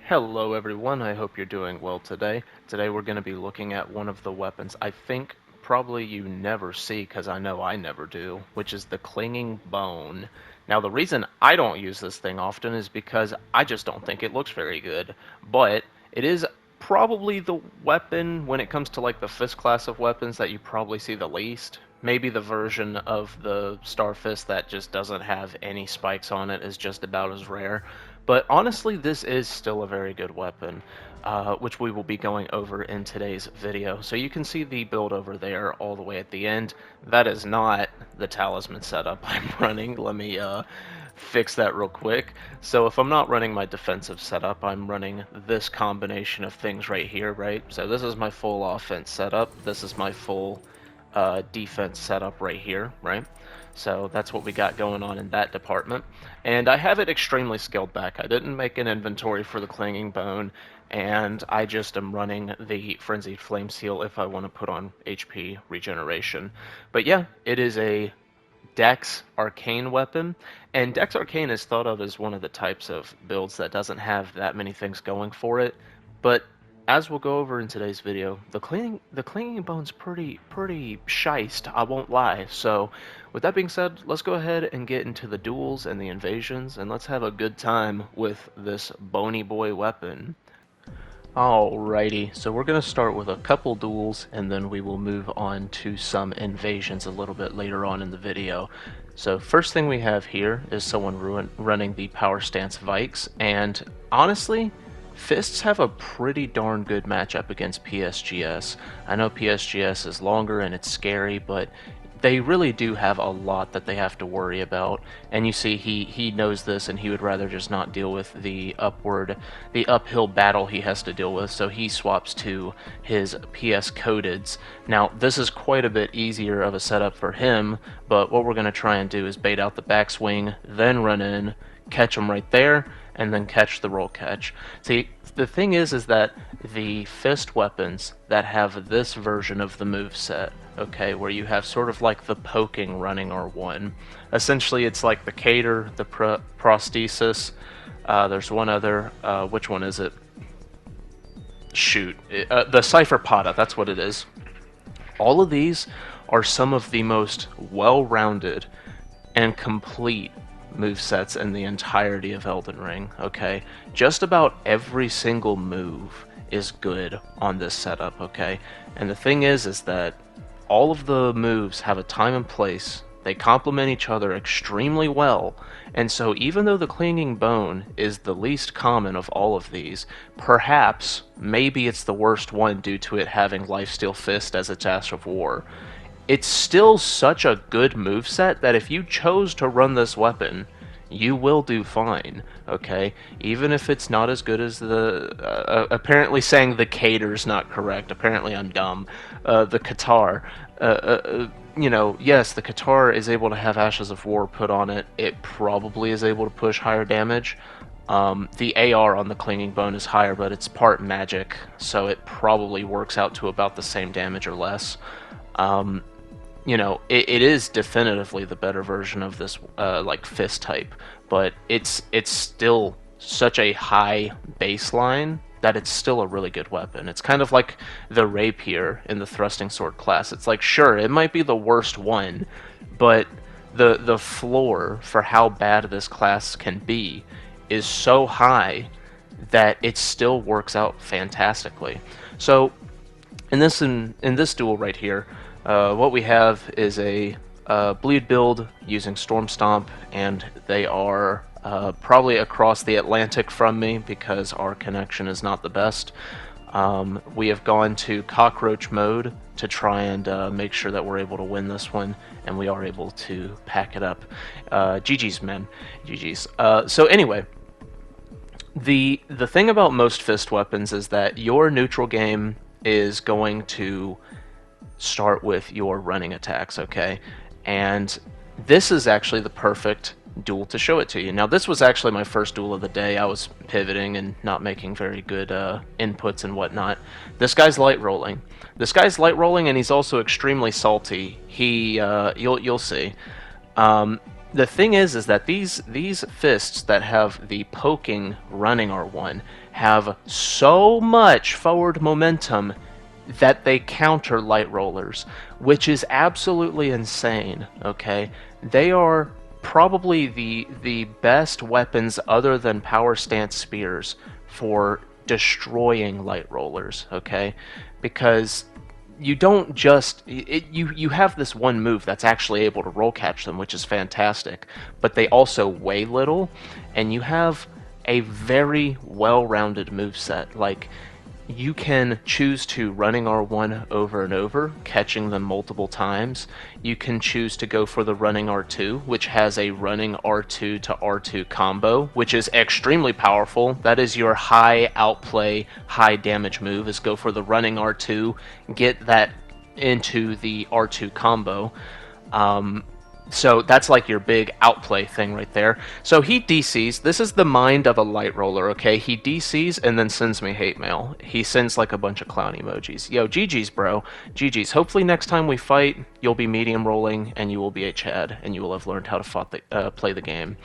Hello everyone, I hope you're doing well today. Today we're going to be looking at one of the weapons I think probably you never see, because I know I never do, which is the Clinging Bone. Now the reason I don't use this thing often is because I just don't think it looks very good, but it is probably the weapon when it comes to like the fist class of weapons that you probably see the least. Maybe the version of the Star Fist that just doesn't have any spikes on it is just about as rare. But honestly, this is still a very good weapon, which we will be going over in today's video. So you can see the build over there all the way at the end. That is not the talisman setup I'm running. Let me fix that real quick. So if I'm not running my defensive setup, I'm running this combination of things right here, right? So this is my full offense setup. This is my full defense setup right here, right? So that's what we got going on in that department. And I have it extremely scaled back. I didn't make an inventory for the Clanging Bone, and I just am running the Frenzied Flame Seal if I want to put on HP regeneration. But yeah, it is a Dex Arcane weapon, and Dex Arcane is thought of as one of the types of builds that doesn't have that many things going for it, but as we'll go over in today's video, the clinging bone's pretty shiced, I won't lie. So with that being said, let's go ahead and get into the duels and the invasions, and let's have a good time with this bony boy weapon. Alrighty, so we're going to start with a couple duels, and then we will move on to some invasions a little bit later on in the video. So first thing we have here is someone running the Power Stance Vikes, and honestly, Fists have a pretty darn good matchup against PSGS. I know PSGS is longer and it's scary, but they really do have a lot that they have to worry about. And you see he knows this, and he would rather just not deal with the uphill battle he has to deal with, so he swaps to his PS Codeds. Now this is quite a bit easier of a setup for him, but what we're going to try and do is bait out the backswing, then run in, catch him right there, and then catch the roll catch. See, the thing is that the fist weapons that have this version of the move set, okay, where you have sort of like the poking running R1. Essentially, it's like the Cater, the Prosthesis. There's one other. Which one is it? Shoot, the Cipher Pata. That's what it is. All of these are some of the most well-rounded and complete movesets in the entirety of Elden Ring, okay? Just about every single move is good on this setup, okay? And the thing is that all of the moves have a time and place, they complement each other extremely well, and so even though the Clinging Bone is the least common of all of these, perhaps, maybe it's the worst one due to it having Lifesteal Fist as its Ash of War, it's still such a good moveset that if you chose to run this weapon, you will do fine, okay? Even if it's not as good as the... apparently saying the Cater's not correct. Apparently I'm dumb. The Qatar. You know, yes, the Qatar is able to have Ashes of War put on it. It probably is able to push higher damage. The AR on the Clinging Bone is higher, but it's part magic, so it probably works out to about the same damage or less. You know, it is definitively the better version of this like fist type, but it's still such a high baseline that it's still a really good weapon. It's kind of like the rapier in the thrusting sword class. It's like, sure, it might be the worst one, but the floor for how bad this class can be is so high that it still works out fantastically. So in this duel right here, what we have is a bleed build using Storm Stomp, and they are probably across the Atlantic from me because our connection is not the best. We have gone to cockroach mode to try and make sure that we're able to win this one, and we are able to pack it up. GG's, men. GG's. So anyway, the thing about most fist weapons is that your neutral game is going to start with your running attacks, okay? And this is actually the perfect duel to show it to you. Now, this was actually my first duel of the day. I was pivoting and not making very good inputs and whatnot. This guy's light rolling. And he's also extremely salty. You'll see. The thing is that these fists that have the poking running R1, have so much forward momentum that they counter light rollers, which is absolutely insane, okay? They are probably the best weapons other than power stance spears for destroying light rollers, okay? Because you don't just you have this one move that's actually able to roll catch them, which is fantastic, but they also weigh little, and you have a very well-rounded moveset. Like, you can choose to running R1 over and over, catching them multiple times. You can choose to go for the running R2, which has a running R2 to R2 combo, which is extremely powerful. That is your high outplay, high damage move, is go for the running R2, get that into the R2 combo. So that's like your big outplay thing right there. So he DCs. This is the mind of a light roller, okay? He DCs and then sends me hate mail. He sends like a bunch of clown emojis. Yo, GG's, bro. GG's. Hopefully next time we fight, you'll be medium rolling and you will be a Chad and you will have learned how to play the game.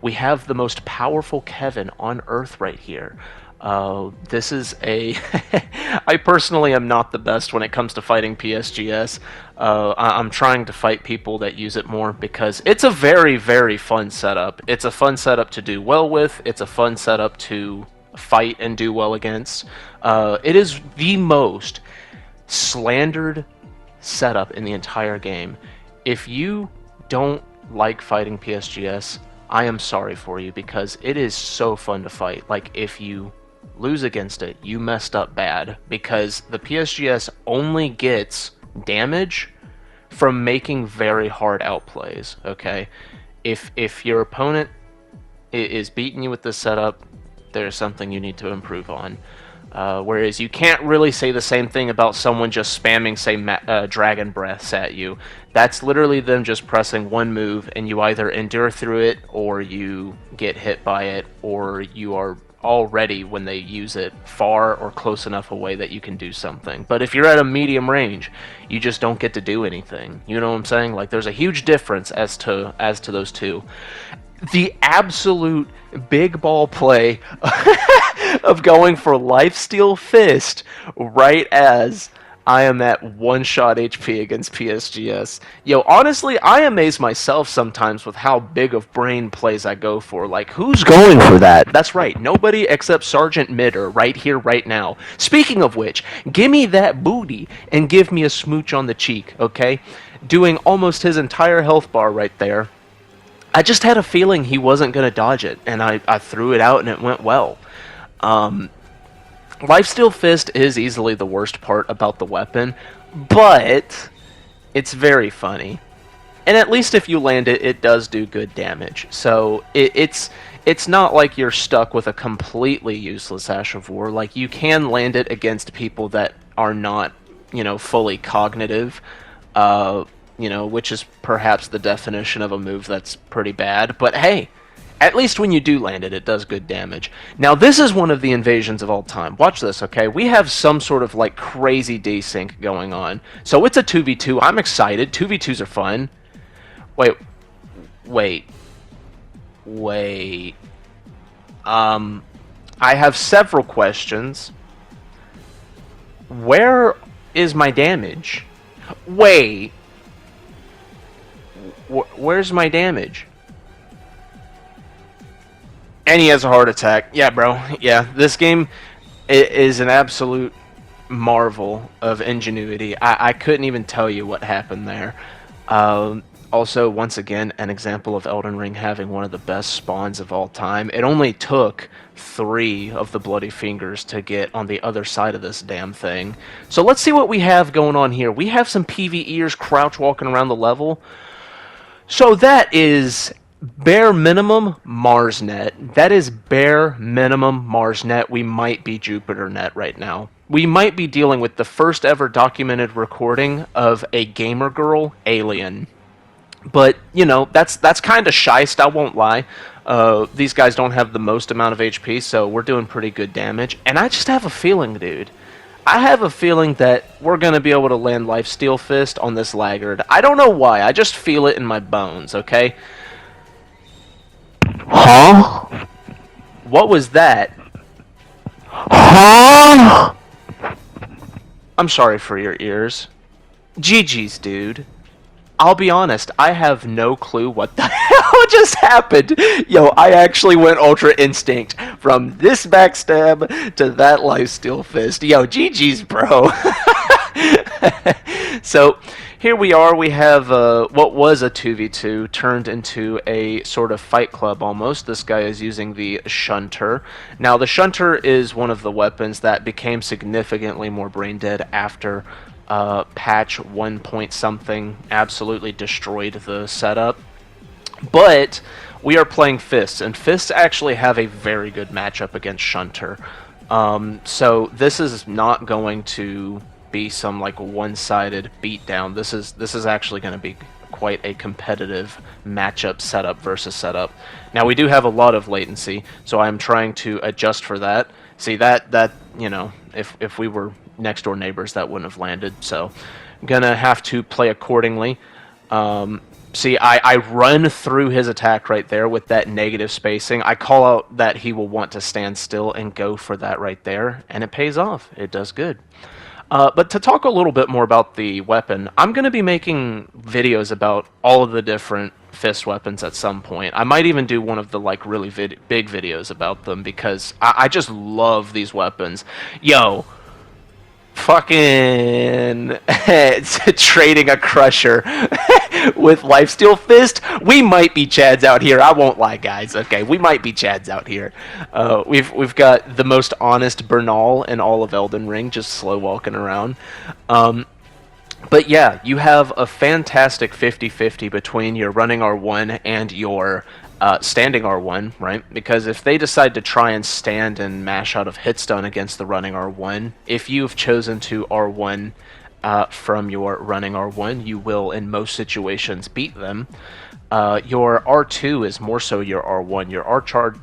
We have the most powerful Kevin on Earth right here. This is a... I personally am not the best when it comes to fighting PSGS. I'm trying to fight people that use it more because it's a very, very fun setup. It's a fun setup to do well with. It's a fun setup to fight and do well against. It is the most slandered setup in the entire game. If you don't like fighting PSGS, I am sorry for you because it is so fun to fight. Like, if you lose against it, you messed up bad, because the PSGS only gets damage from making very hard outplays, okay? If your opponent is beating you with this setup, there's something you need to improve on. Whereas you can't really say the same thing about someone just spamming, say, dragon breaths at you. That's literally them just pressing one move, and you either endure through it, or you get hit by it, or you are already, when they use it, far or close enough away that you can do something. But if you're at a medium range, you just don't get to do anything. You know what I'm saying? Like, there's a huge difference as to those two. The absolute big ball play of going for Lifesteal Fist right as I am at one-shot HP against PSGS. Yo, honestly, I amaze myself sometimes with how big of brain plays I go for. Like, who's going for that? That's right, nobody except Sergeant Mitter right here, right now. Speaking of which, give me that booty and give me a smooch on the cheek, okay? Doing almost his entire health bar right there. I just had a feeling he wasn't going to dodge it, and I threw it out and it went well. Lifesteal Fist is easily the worst part about the weapon, but it's very funny. And at least if you land it, it does do good damage. So it's not like you're stuck with a completely useless Ash of War. Like, you can land it against people that are not, fully cognitive, which is perhaps the definition of a move that's pretty bad. But hey, at least when you do land it, it does good damage. Now, this is one of the invasions of all time. Watch this, okay? We have some sort of, like, crazy desync going on. So it's a 2v2. I'm excited. 2v2s are fun. Wait. I have several questions. Where is my damage? Wait. Where's my damage? And he has a heart attack. Yeah, bro. Yeah, this game is an absolute marvel of ingenuity. I couldn't even tell you what happened there. Also, once again, an example of Elden Ring having one of the best spawns of all time. It only took 3 of the Bloody Fingers to get on the other side of this damn thing. So let's see what we have going on here. We have some PvEers crouch walking around the level. So that is bare minimum MarsNet. That is bare minimum MarsNet. We might be JupyterNet right now. We might be dealing with the first ever documented recording of a gamer girl alien. But, that's kind of shiced, I won't lie. These guys don't have the most amount of HP, so we're doing pretty good damage. And I just have a feeling, dude. I have a feeling that we're going to be able to land Lifesteal Fist on this laggard. I don't know why. I just feel it in my bones, okay? Huh? What was that? Huh? I'm sorry for your ears. GG's, dude. I'll be honest, I have no clue what the hell just happened. Yo, I actually went Ultra Instinct from this backstab to that Lifesteal fist. Yo, GG's, bro. So, here we are. We have what was a 2v2 turned into a sort of fight club almost. This guy is using the Shunter. Now, the Shunter is one of the weapons that became significantly more brain dead after patch 1 point something absolutely destroyed the setup. But we are playing Fists, and Fists actually have a very good matchup against Shunter. So this is not going to be some like one-sided beatdown. This is actually going to be quite a competitive matchup setup versus setup. Now we do have a lot of latency, so I'm trying to adjust for that. See that you know, if we were next door neighbors, that wouldn't have landed. So I'm gonna have to play accordingly. See, I run through his attack right there with that negative spacing. I call out that he will want to stand still and go for that right there, and it pays off. It does good. But to talk a little bit more about the weapon, I'm going to be making videos about all of the different fist weapons at some point. I might even do one of the like really big videos about them because I just love these weapons. Yo, fucking trading a crusher with Lifesteal Fist. We might be Chads out here. I won't lie, guys. Okay, we might be Chads out here. We've got the most honest Bernal in all of Elden Ring, just slow walking around. But yeah, you have a fantastic 50-50 between your running R1 and your standing R1, right? Because if they decide to try and stand and mash out of hitstun against the running R1, if you've chosen to R1 from your running R1, you will in most situations beat them. Your R2 is more so your R1. Your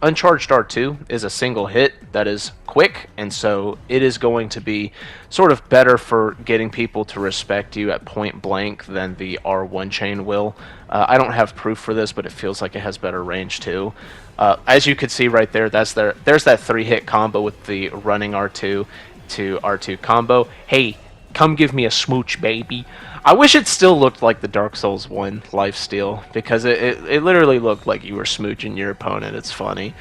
uncharged R2 is a single hit that is quick, and so it is going to be sort of better for getting people to respect you at point blank than the R1 chain will. I don't have proof for this, but it feels like it has better range too. As you can see right there, there's that 3-hit combo with the running R2 to R2 combo. Hey, come give me a smooch, baby. I wish it still looked like the Dark Souls 1 Lifesteal, because it literally looked like you were smooching your opponent. It's funny.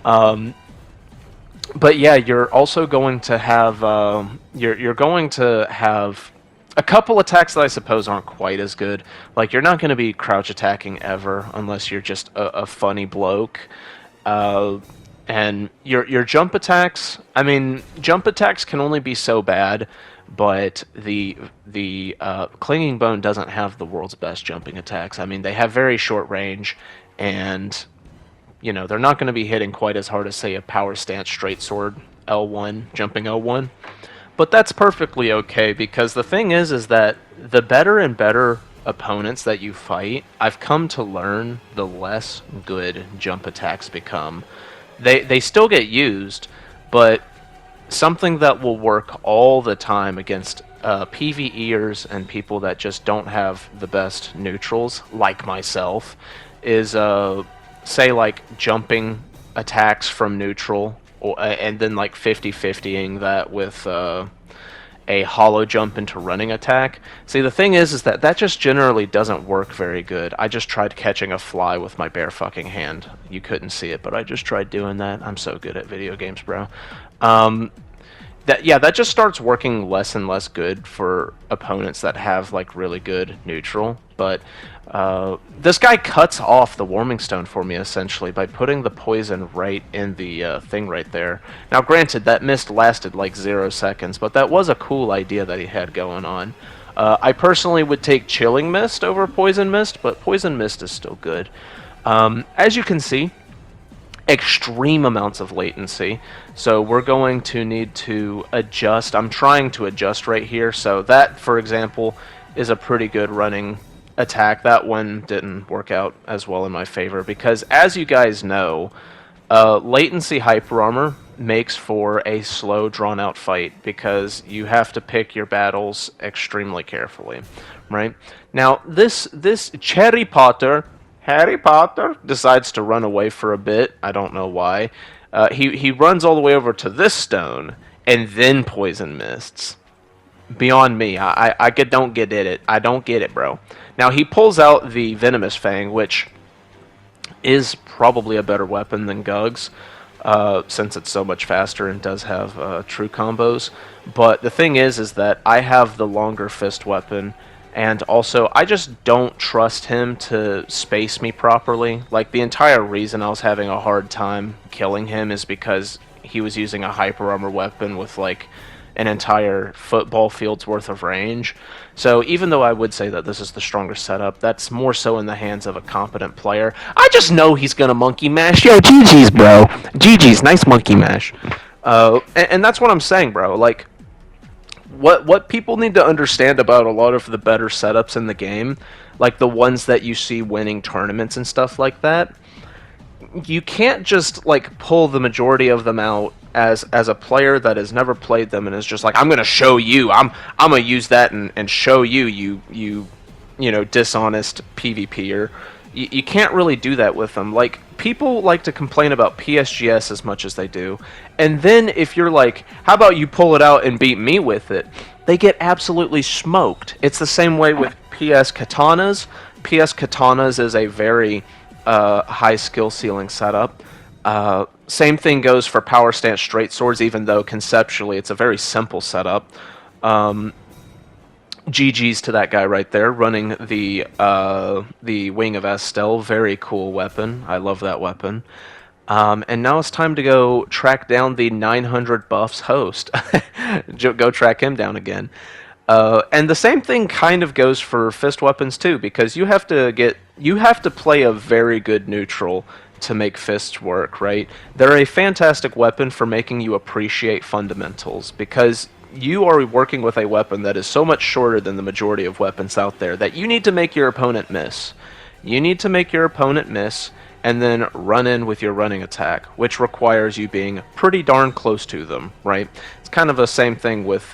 But yeah, you're also going to have you're going to have a couple attacks that I suppose aren't quite as good. Like, you're not going to be crouch attacking ever unless you're just a funny bloke. And your jump attacks, I mean, jump attacks can only be so bad, but the Clinging Bone doesn't have the world's best jumping attacks. I mean, they have very short range, and you know, they're not going to be hitting quite as hard as, say, a Power Stance Straight Sword L1, jumping L1. But that's perfectly okay, because the thing is that the better and better opponents that you fight, I've come to learn, the less good jump attacks become. They still get used, but something that will work all the time against PvEers and people that just don't have the best neutrals, like myself, is say like jumping attacks from neutral, and then like 50-50ing that with a hollow jump into running attack. See, the thing is that just generally doesn't work very good. I just tried catching a fly with my bare fucking hand. You couldn't see it, but I just tried doing that. I'm so good at video games, bro. That just starts working less and less good for opponents that have like really good neutral. But this guy cuts off the Warming Stone for me essentially by putting the poison right in the thing right there. Now granted, that mist lasted like 0 seconds, but that was a cool idea that he had going on. I personally would take Chilling Mist over Poison Mist, but Poison Mist is still good. As you can see, extreme amounts of latency, so we're going to need to adjust. I'm trying to adjust right here, so that, for example, is a pretty good running attack. That one didn't work out as well in my favor, because as you guys know, latency hyper armor makes for a slow, drawn-out fight, because you have to pick your battles extremely carefully, right? Now, this Harry Potter decides to run away for a bit. I don't know why. He runs all the way over to this stone and then poison mists. Beyond me, don't get it. I don't get it, bro. Now he pulls out the venomous fang, which is probably a better weapon than Gug's, since it's so much faster and does have true combos. But the thing is that I have the longer fist weapon, and also I just don't trust him to space me properly. Like, the entire reason I was having a hard time killing him is because he was using a hyper armor weapon with like an entire football field's worth of range. So even though I would say that this is the stronger setup, that's more so in the hands of a competent player. I just know he's gonna monkey mash. Yo, GG's, bro. GG's, nice monkey mash. And that's what I'm saying, bro. Like, what people need to understand about a lot of the better setups in the game, like the ones that you see winning tournaments and stuff like that, you can't just like pull the majority of them out as a player that has never played them and is just like, I'm gonna show you, I'm gonna use that and show you, you know, dishonest PvPer. You can't really do that with them. Like, people like to complain about PSGS as much as they do, and then if you're like, how about you pull it out and beat me with it, they get absolutely smoked. It's the same way with PS Katanas. PS Katanas is a very high skill ceiling setup. Same thing goes for power stance straight swords, even though conceptually it's a very simple setup. GG's to that guy right there, running the Wing of Estel. Very cool weapon. I love that weapon. And now it's time to go track down the 900 buffs host. Go track him down again. And the same thing kind of goes for fist weapons too, because you have to play a very good neutral to make fists work, right? They're a fantastic weapon for making you appreciate fundamentals, because you are working with a weapon that is so much shorter than the majority of weapons out there that you need to make your opponent miss. You need to make your opponent miss and then run in with your running attack, which requires you being pretty darn close to them, right? It's kind of the same thing with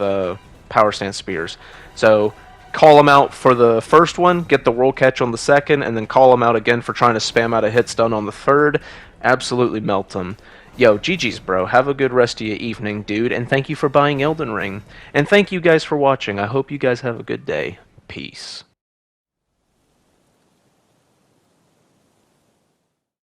power stance spears. So call them out for the first one, get the world catch on the second, and then call them out again for trying to spam out a hit stun on the third. Absolutely melt them. Yo, GG's, bro. Have a good rest of your evening, dude, and thank you for buying Elden Ring. And thank you guys for watching. I hope you guys have a good day. Peace.